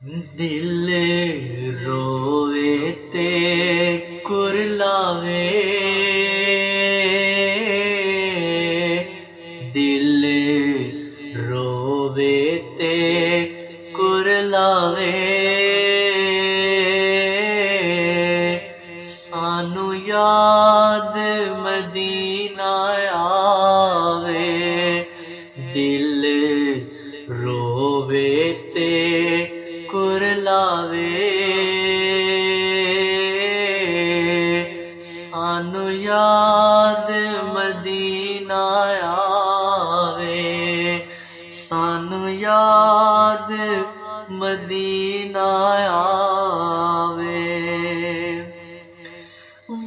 दिल रोवे ते कुरलावे, दिल रोवे ते कुरलावे, सानू याद मदीना आवे। दिल रोवे ते कुरलावे, सानू याद मदीना आवे, सानू याद मदीना आवे।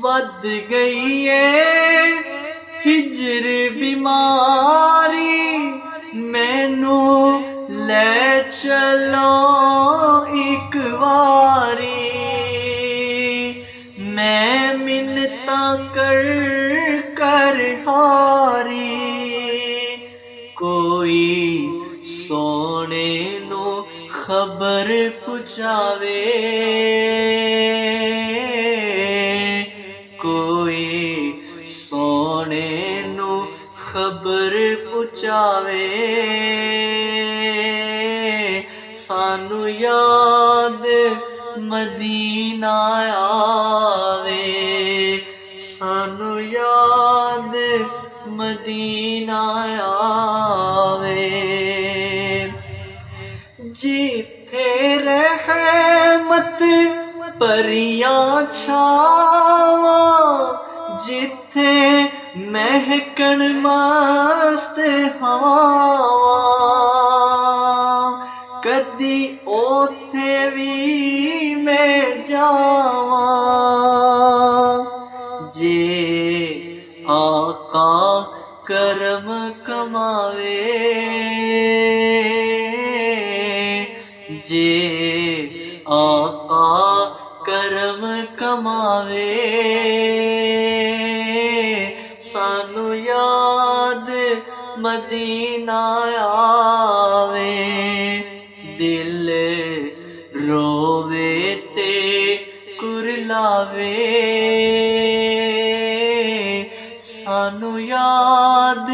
वध गई है हिजर बीमारी, मैनू ले चलो एक बारी, मैं मिन्नता कर कर हारी, कोई सोने नू खबर पुछावे, कोई सोने नू खबर पुछावे, सानू याद मदीना आवे, सानू याद मदीना आवे। जिथे रहमत परियां छावा, जिथे महकन मस्त हवा, कदी ओथे भी मैं जावा। जे आका करम कमावे, जे आका करम कमावे, सानू याद मदीना आवे। दिल रोवे ते कुरलावे, सानू याद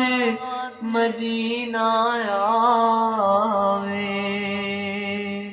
मदीना आवे।